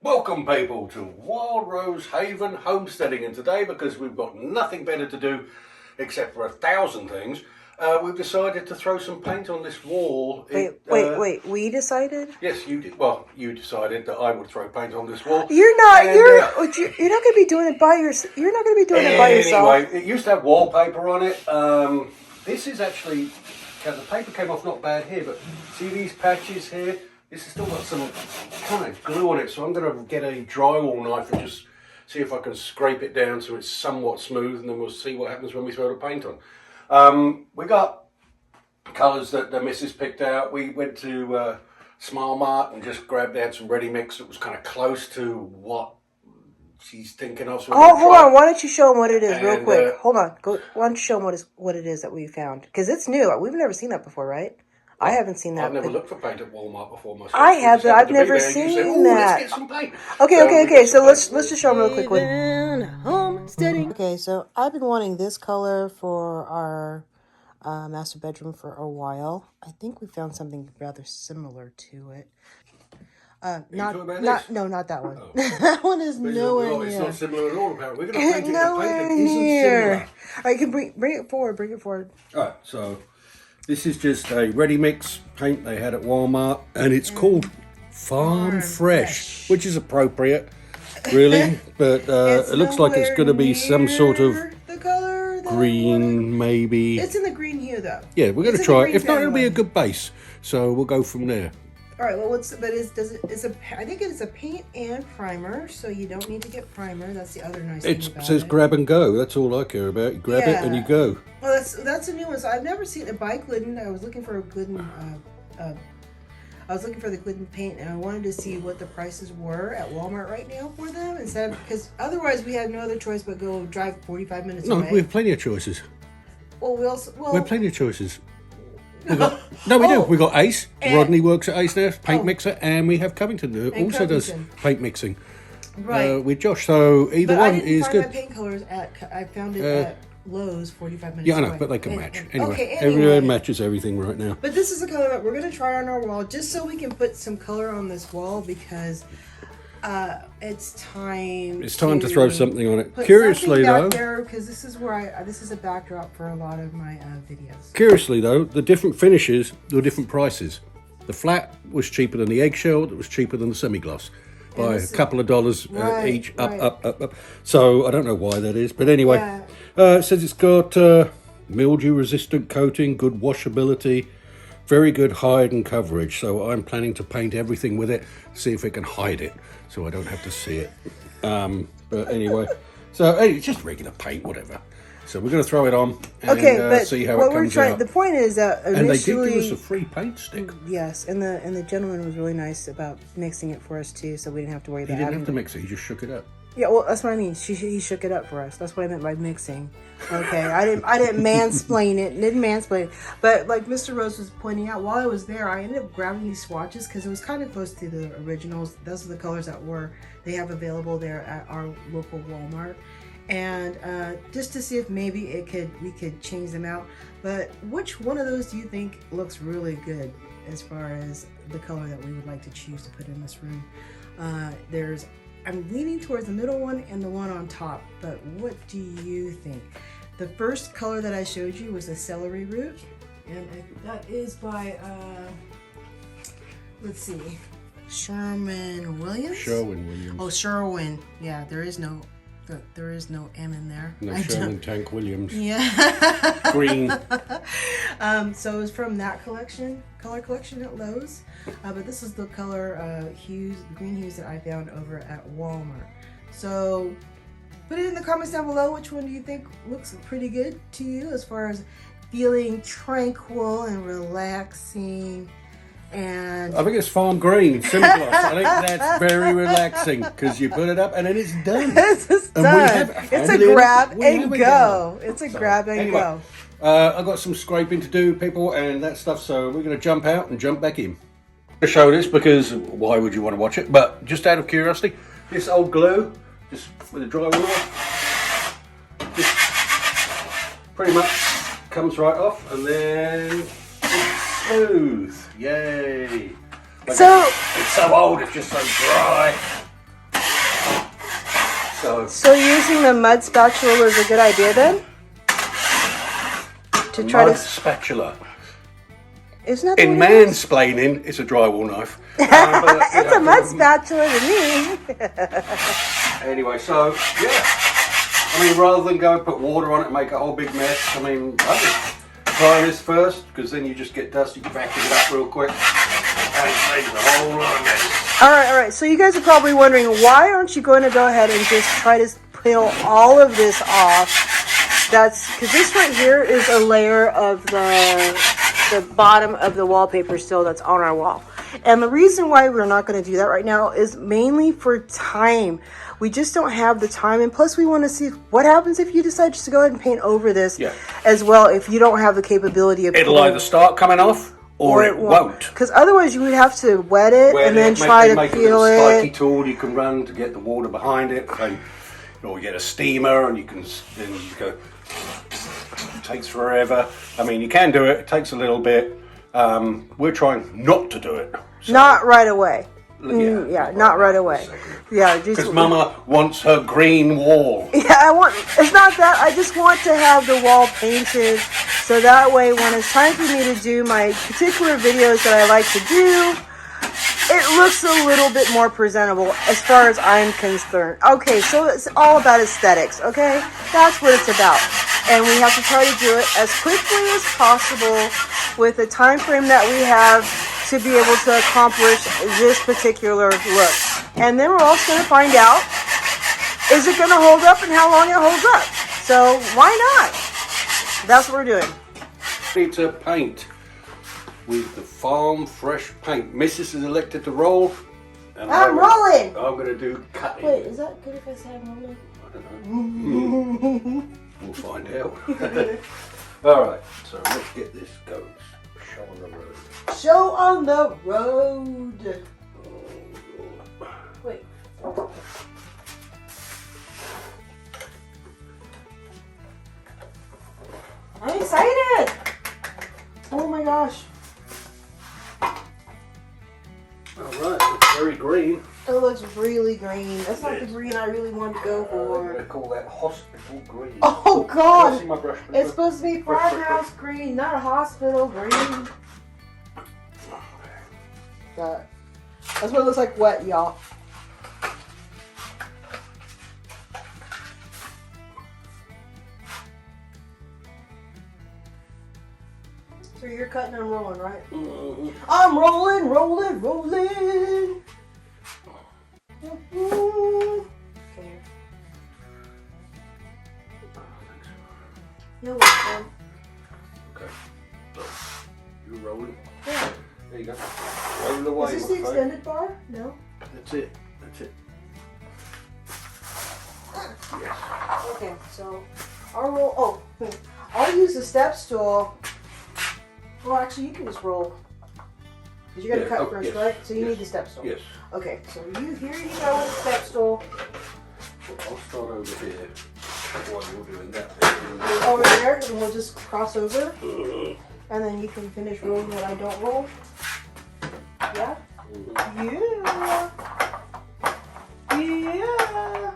Welcome people to Wild Rose Haven Homesteading, and today, because we've got nothing better to do except for 1,000 things, we've decided to throw some paint on this wall. Wait, we decided? Yes, you did. Well, you decided that I would throw paint on this wall. You're not going to be doing it by yourself. You're not going to be doing it by yourself. Anyway, it used to have wallpaper on it. This is actually, the paper came off not bad here, but see these patches here? This has still got some kind of glue on it, so I'm going to get a drywall knife and just see if I can scrape it down so it's somewhat smooth, and then we'll see what happens when we throw the paint on. We got colours that the missus picked out. We went to Smile Mart and just grabbed out some ready mix that was kind of close to what she's thinking of. So hold on. Why don't you show them what it is real quick? Hold on. Why don't you show them what it is that we found? Because it's new. We've never seen that before, right? I haven't seen that. I've never looked for paint at Walmart before myself. I have, but I've never seen that. Let's get some paint. Okay. So let's just show them real quickly. Homesteading. Okay, so I've been wanting this color for our master bedroom for a while. I think we found something rather similar to it. Not that one. Oh. That one is nowhere near. It's not similar at all, apparently. We're going to paint it. Nowhere near. All right, you can bring it forward. Bring it forward. All right, so this is just a ready mix paint they had at Walmart, and it's called Farm Fresh, which is appropriate, really. But it looks like it's going to be some sort of the color green, maybe. It's in the green hue, though. Yeah, we're going to try it. If not, it'll be a good base. So we'll go from there. All right. Well, I think it's a paint and primer, so you don't need to get primer. That's the other nice thing about it. It says grab and go. That's all I care about. You grab it and you go. Well, that's a new one. So I've never seen it by Glidden. I was looking for a Glidden. I was looking for the Glidden paint, and I wanted to see what the prices were at Walmart right now for them, because otherwise we have no other choice but go drive 45 minutes away. No, we have plenty of choices. Well, we have plenty of choices. We do. We got Ace. Rodney works at Ace now, paint mixer, and we have Covington who also does paint mixing. Right. With Josh, so either one is good. I didn't find my paint colors I found it at Lowe's 45 minutes away. Yeah, I know, but they can match. Anyway, anyway, everyone matches everything right now. But this is the color that we're going to try on our wall, just so we can put some color on this wall, because it's time. It's time to throw something on it. Curiously, though, because this is where this is a backdrop for a lot of my videos. Curiously, though, the different finishes were different prices. The flat was cheaper than the eggshell. That was cheaper than the semi-gloss by a couple of dollars each. Up. So I don't know why that is, but anyway, it says it's got mildew-resistant coating, good washability, very good hide and coverage. So I'm planning to paint everything with it, see if it can hide it, so I don't have to see it. But anyway, so hey, it's just regular paint, whatever. So we're going to throw it on and see how it comes out. The point is that initially, and they did give us a free paint stick. Yes, and the gentleman was really nice about mixing it for us too, so we didn't have to worry about it. He didn't have to mix it; he just shook it up. Yeah, well, that's what I mean. He shook it up for us. That's what I meant by mixing. Okay, I didn't mansplain it. But like Mr. Rose was pointing out, while I was there, I ended up grabbing these swatches because it was kind of close to the originals. Those are the colors that they have available there at our local Walmart, and just to see if maybe we could change them out. But which one of those do you think looks really good as far as the color that we would like to choose to put in this room? I'm leaning towards the middle one and the one on top, but what do you think? The first color that I showed you was a celery root, and that is by, let's see, Sherwin-Williams? Sherwin-Williams. Oh, Sherwin. Yeah, there is no M in there. No, Sherwin Tank Williams. Yeah. Green. So it was from that color collection at Lowe's. But this is the color hues, the green hues that I found over at Walmart. So put it in the comments down below. Which one do you think looks pretty good to you as far as feeling tranquil and relaxing? And I think it's Farm Green, semi-gloss. I think that's very relaxing because you put it up and then it's done. It's done. It's a grab and go. It's a grab and go. I've got some scraping to do, people, and that stuff, so we're going to jump out and jump back in. To show this, because why would you want to watch it? But just out of curiosity, this old glue, just with a drywall knife, just pretty much comes right off, and then it's smooth. Yay! It's so old, it's just so dry. So using the mud spatula was a good idea then? To try mud to... spatula. Isn't that the In one it is? mansplaining, it's a drywall knife. It's a mud spatula to me. Anyway, so yeah. I mean, rather than go and put water on it and make a whole big mess, I mean, I just try this first, because then you just get dust, you can vacuum it up real quick, and it saves a whole lot of mess. All right. So you guys are probably wondering, why aren't you going to go ahead and just try to peel all of this off? That's because this right here is a layer of the bottom of the wallpaper still that's on our wall. And the reason why we're not going to do that right now is mainly for time. We just don't have the time, and plus we want to see what happens if you decide just to go ahead and paint over this as well, if you don't have the capability of It'll either start coming off or it won't. Because otherwise you would have to wet it and then try to peel it. Spiky tool you can run to get the water behind it, and or you get a steamer and you can then you go. It takes forever. I mean, you can do it. It takes a little bit. We're trying not to do it. So. Not right away. Not right away. Yeah, because Mama wants her green wall. Yeah, it's not that. I just want to have the wall painted, so that way when it's time for me to do my particular videos that I like to do, it looks a little bit more presentable as far as I'm concerned. Okay, so it's all about aesthetics, okay? That's what it's about. And we have to try to do it as quickly as possible with the time frame that we have to be able to accomplish this particular look. And then we're also going to find out, is it going to hold up and how long it holds up? So why not? That's what we're doing. Need to paint with the farm fresh paint. Mrs. is elected to roll. And I'm rolling. I'm going to do cutting. Wait, is that good if I say I'm rolling? I don't know. We'll find out. Alright, so let's get this going. Show on the road. Show on the road. Wait. I'm excited. Oh my gosh. Alright, it's very green. It looks really green. That's not the green I really want to go I'm for. going to call that hospital green. Oh God! See my brush? It's supposed to be farmhouse green, not hospital green. That's what it looks like wet, y'all. So you're cutting and rolling, right? Mm-hmm. I'm rolling, rolling, rolling. Okay. You're welcome. Okay. So, you rolling? Yeah. There you go. Roll away. Is this the extended bar? No? That's it. That's it. Yes. Okay, so I'll roll. I'll use the step stool. Well, actually, you can just roll. Because you're going to cut first, right? So you need the step stool. Yes. Okay, so here you go with the step stool. I'll start over here while you're doing that. Over there, and we'll just cross over. And then you can finish rolling when I don't roll. Yeah? Yeah. Yeah.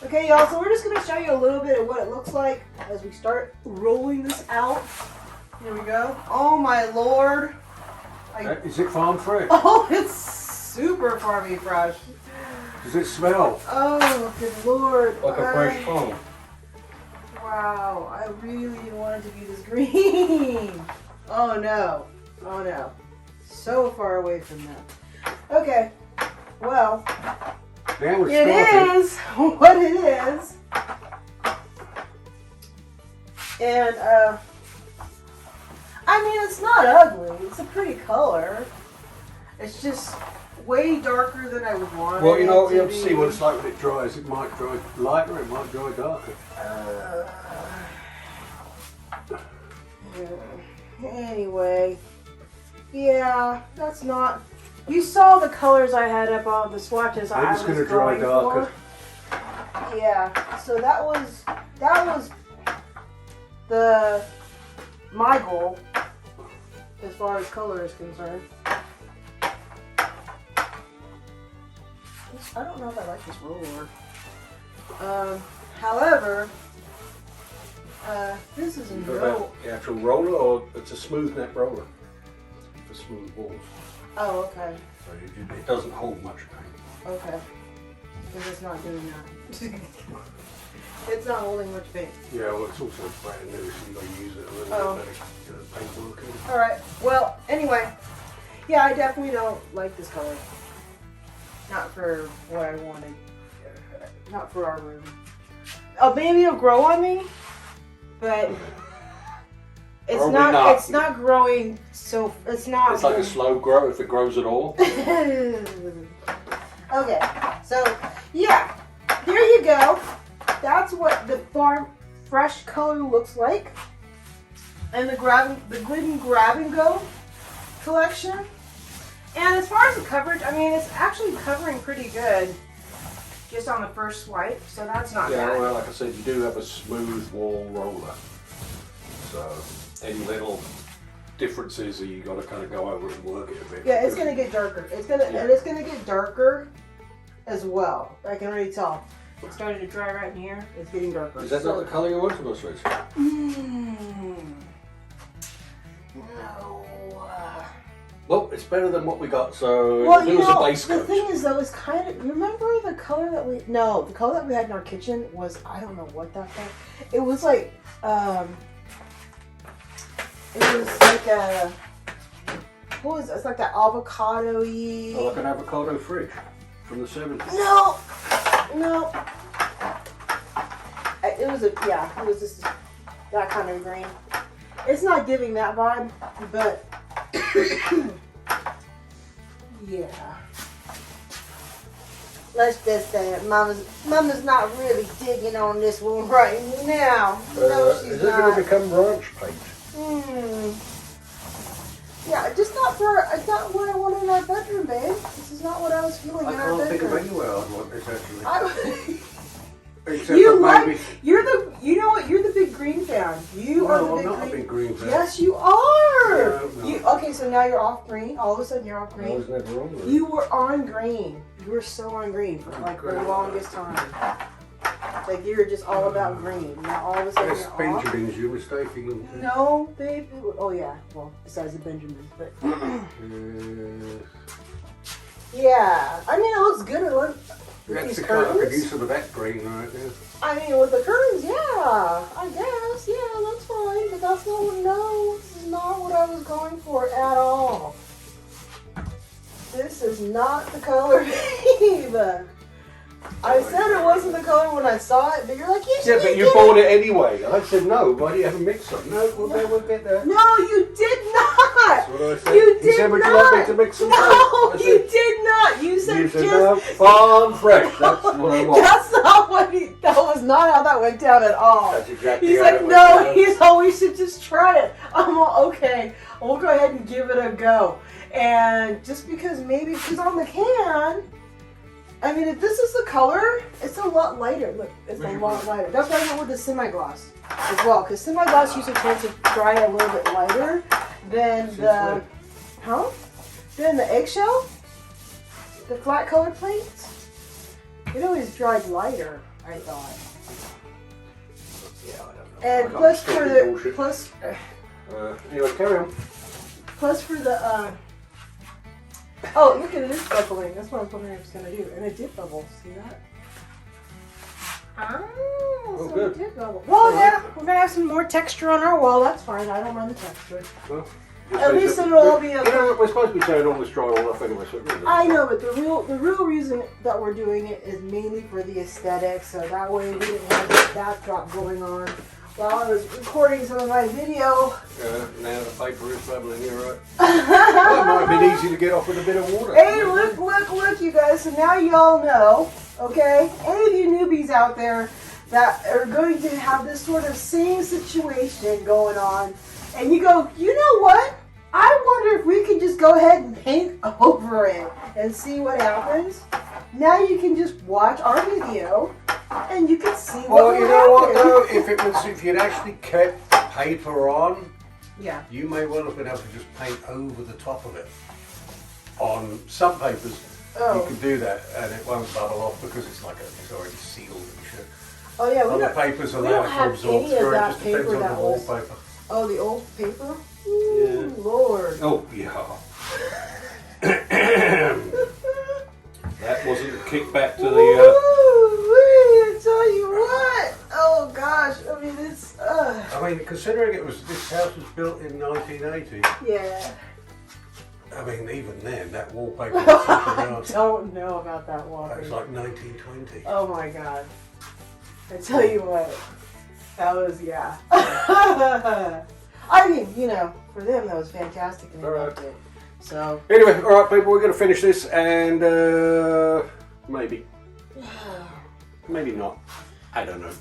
Okay, y'all, so we're just going to show you a little bit of what it looks like as we start rolling this out. Here we go. Oh, my Lord. Is it farm fresh? Oh, it's super farmy fresh. Does it smell? Oh, good Lord. Like a fresh farm. Wow, I really didn't want it to be this green. Oh no. Oh no. So far away from that. Okay. Well, it is what it is. And I mean, it's not ugly. It's a pretty color. It's just way darker than I would want. Well, you know, you have to see what it's like when it dries. It might dry lighter, it might dry darker. Anyway, yeah, that's not. You saw the colors I had up on the swatches. I was going to dry darker. Yeah, so that was my goal as far as color is concerned. I don't know if I like this roller. However, this is a no. The actual roller, or it's a smooth neck roller for smooth walls. Oh, okay. So it doesn't hold much paint. Okay. Because it's not doing that. It's not holding much paint. Yeah, well, it's also brand new, so you got to use it a little bit better. Get the paint working. All right. Well, anyway, yeah, I definitely don't like this color. Not for what I wanted. Not for our room. Oh, maybe it'll grow on me, but it's Probably not. not. It's not growing. So it's not. It's like a slow grow if it grows at all. Okay, so yeah, there you go. That's what the farm fresh color looks like, and the Glidden Grab and Go collection. And as far as the coverage, I mean, it's actually covering pretty good, just on the first swipe. So that's not bad. Yeah, well, like I said, you do have a smooth wall roller, so any little differences you got to kind of go over and work it a bit. Yeah, it's gonna get darker. It's gonna and it's gonna get darker as well. I can already tell. It's starting to dry right in here. It's getting darker. Is that not the colour you want for those rays? No. Well, it's better than what we got. So Well, it you was know, a base the coat. thing is though, it's kind of, remember the color that we, no, the color that we had in our kitchen was, I don't know what that thing, it was like, it was like a, what was it? It's like that avocado-y. Oh, like an avocado fridge from the 70s. No, no. It was it was just that kind of green. It's not giving that vibe, but yeah. Let's just say it. Mama's not really digging on this one right now. No, she's is it not. going to become ranch paint? Yeah, just not for. It's not what I want in our bedroom, babe. This is not what I was feeling in our I can't bedroom. think of anywhere I'd want this actually. Except You for like, maybe. you know what, you're the big green fan. You are the No, I'm big not green. a big green fan. Yes, you are. No. Okay, so now you're off green. All of a sudden you're off I green. was never on with it. You were on green. You were so on green for like the longest time. Like you were just all about green. Now all of a sudden Yes, you're off. Benjamins, you're mistaken. No, babe. Oh yeah. Well, besides the Benjamins, but yeah. I mean, it looks good. It looks. With That's these the colour I could curtains. use some of that green right there. I mean, with the curtains, yeah, I guess, yeah, that's fine, but that's not what, no, this is not what I was going for at all. This is not the color, babe. I said it wasn't the color when I saw it, but you're like, you should Yeah, but you get bought it anyway. I said no, why do you have a mixer? No, we'll get there. No, you did not. That's what I said. You He did said, would not. you like me to mix some No, I you said, did not. You said You said just. no, farm fresh. That's what I want. That's not what that was not how that went down at all. That's exactly He's how like, it went no, down. he's all, we should just try it. I'm all, okay, we'll go ahead and give it a go. And just because because on the can, I mean, if this is the color, it's a lot lighter. Look, it's a lot lighter. That's why I went with the semi-gloss as well, because semi-gloss usually tends to dry a little bit lighter than the, than the eggshell, the flat colored plates. It always dried lighter, I thought. Yeah, I don't know. And I'm plus still for in the bullshit. anyway, carry on. plus for the oh, look at it, it's bubbling. That's what I was wondering if it's gonna do, and it did bubble. See that? Oh, so good. it did bubble. Well, yeah, we're gonna have some more texture on our wall. That's fine. I don't mind the texture. Well, At least it'll all be You know, we're supposed to be turning all this drywall off anyway, so it really doesn't I know, but the real reason that we're doing it is mainly for the aesthetic, so that way we didn't have this backdrop going on while I was recording some of my video. now the paper is bubbling here, right? Well, it might have been easy to get off with a bit of water. Hey, look, you guys. So now y'all know, okay? Any of you newbies out there that are going to have this sort of same situation going on, and you go, you know what? I wonder if we could just go ahead and paint over it and see what happens. Now you can just watch our video and you can see what Well, you know what though? If you'd actually kept paper on, yeah. you may well have been able to just paint over the top of it. On some papers, You can do that and it won't bubble off because it's already sealed and shit. Oh yeah, Other papers allow it to absorb through. It just depends on the wallpaper. Oh, the old paper? Ooh, yeah. Lord. Oh, yeah. That wasn't a kickback to the... I tell you what. Oh, gosh. I mean, it's... I mean, considering this house was built in 1980. Yeah. I mean, even then, that wallpaper was something else. I don't know about that wallpaper. That was like 1920. Oh, my God. I tell you what. That was, yeah. I mean, you know, for them, that was fantastic, and they loved it. So. Anyway, all right, people, we're going to finish this, and maybe not. I don't know.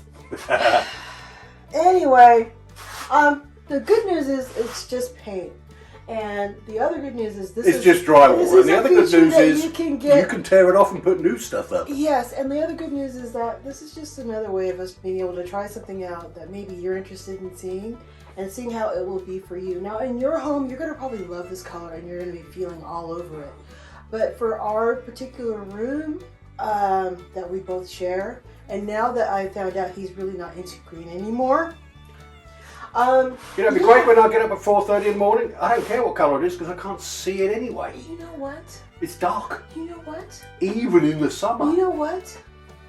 Anyway, the good news is it's just paint, and the other good news is it's just drywall. And the other good news is you can tear it off and put new stuff up. Yes, and the other good news is that this is just another way of us being able to try something out that maybe you're interested in seeing. And seeing how it will be for you. Now in your home, you're going to probably love this color and you're going to be feeling all over it. But for our particular room that we both share, and now that I found out he's really not into green anymore. It'd be great when I get up at 4:30 in the morning. I don't care what color it is because I can't see it anyway. You know what? It's dark. You know what? Even in the summer. You know what?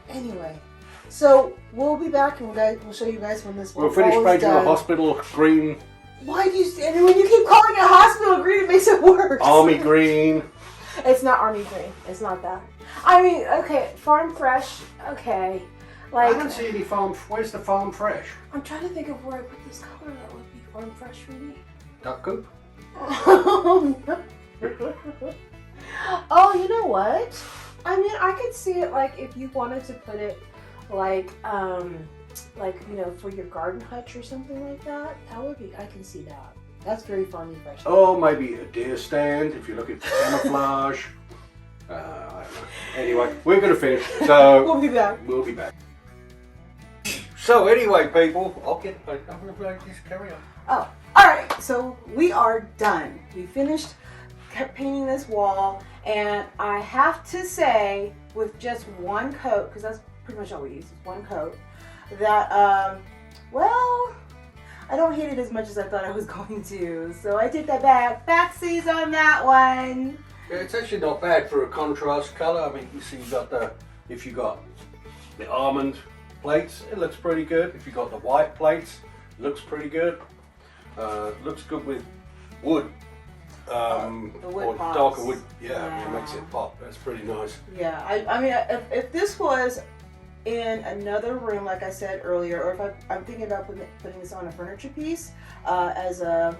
Anyway. So we'll be back and we'll show you guys when this. We'll finish painting the hospital green. Why do you? And when you keep calling it hospital green, it makes it worse. Army green. It's not army green. It's not that. I mean, okay, farm fresh. Okay, like. I don't see any farm. Where's the farm fresh? I'm trying to think of where I put this color that would be farm fresh for me. Duck coop. Oh, you know what? I mean, I could see it like if you wanted to put it. Like you know, for your garden hutch or something like that. That would be. I can see that. That's very farmy fresh. Oh, maybe a deer stand if you're looking for camouflage. I don't know. Anyway, we're going to finish. So we'll be back. We'll be back. So anyway, people, I'm going to just carry on. Oh, all right. So we are done. We finished painting this wall, and I have to say, with just one coat, because that's pretty much all we use is one coat, that, well, I don't hate it as much as I thought I was going to. So I did the backsies on that one. Yeah, it's actually not bad for a contrast color. I mean, you see if you got the almond plates, it looks pretty good. If you got the white plates, it looks pretty good. Looks good with wood. The wood or pops. Darker wood. Yeah, it makes it pop. That's pretty nice. Yeah, I mean, if this was in another room, like I said earlier, or if I'm thinking about putting this on a furniture piece as a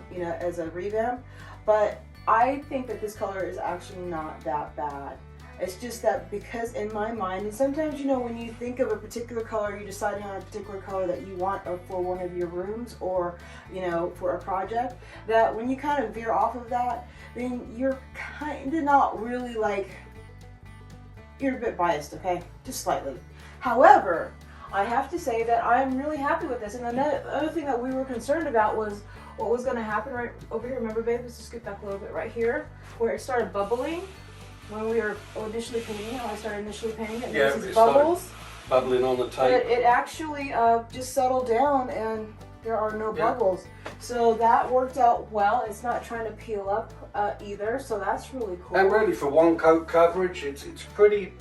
revamp, but I think that this color is actually not that bad. It's just that because in my mind, and sometimes, you know, when you think of a particular color, you're deciding on a particular color that you want for one of your rooms or, you know, for a project, that when you kind of veer off of that, then you're kind of not really like, you're a bit biased, okay? Just slightly. However, I have to say that I'm really happy with this. And the other thing that we were concerned about was what was going to happen right over here. Remember, babe? Let's just get back a little bit right here where it started bubbling when we were initially painting it. When I started initially painting it, there was these bubbles. Bubbling on the tape. But it actually just settled down and there are no bubbles. So that worked out well. It's not trying to peel up either. So that's really cool. And really for one coat coverage, it's pretty,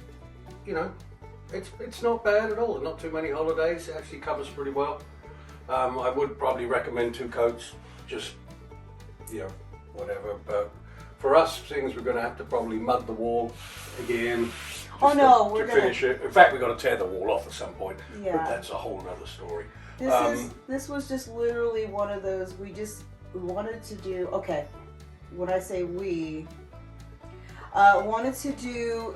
you know, it's not bad at all. Not too many holidays. It actually covers pretty well. I would probably recommend 2 coats, just, you know, whatever. But for us, things we're going to have to probably mud the wall again. To finish it. In fact, we're going to tear the wall off at some point. Yeah. But that's a whole nother story. This was just literally one of those we wanted to do. Okay, when I say we wanted to do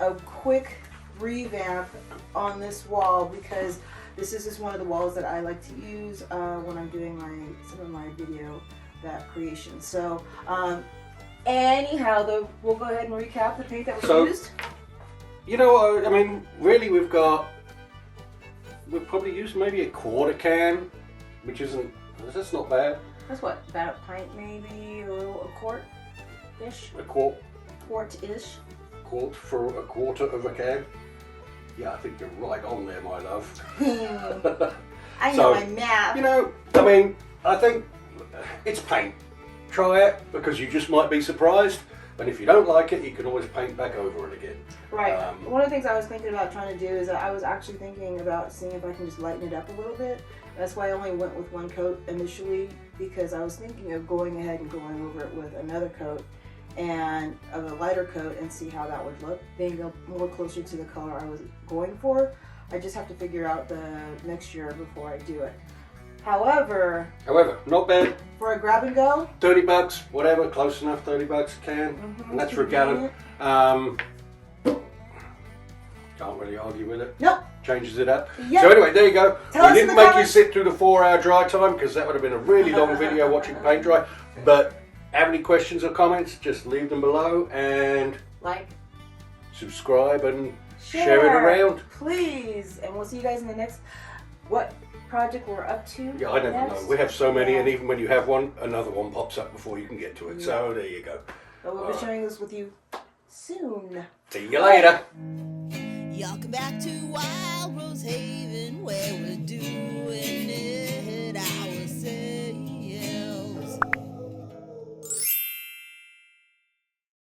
a quick revamp on this wall because this is just one of the walls that I like to use when I'm doing some of my video creation. So anyhow, we'll go ahead and recap the paint that we used. You know, I mean, really, we've probably used maybe a quarter can, which that's not bad. That's what, about a pint maybe, a quart-ish? A quart. Quart-ish. for a quarter of a can. Yeah, I think you're right on there, my love. I know So, my math. You know, I mean, I think it's paint. Try it, because you just might be surprised. And if you don't like it, you can always paint back over it again. Right. One of the things I was thinking about trying to do is that I was actually thinking about seeing if I can just lighten it up a little bit. That's why I only went with one coat initially, because I was thinking of going ahead and going over it with another coat and of a lighter coat and see how that would look, being more closer to the color I was going for. I just have to figure out the mixture before I do it. However, not bad. for a grab and go, $30, whatever, close enough. $30 a can, and that's for a gallon. Can't really argue with it. Nope. Changes it up. Yep. So anyway, there you go. Tell us We in didn't the make you comments. sit through the 4-hour dry time, because that would have been a really long video watching paint dry. But have any questions or comments, just leave them below, and like, subscribe and share it around. Please. And we'll see you guys in the next, what project we're up to. Yeah, I never next. know. We have so many, Yeah. and even when you have one, another one pops up before you can get to it. Yeah. So there you go. But we'll be sharing this with you soon. See you later. Y'all come back to Wild Rose Haven where we're doing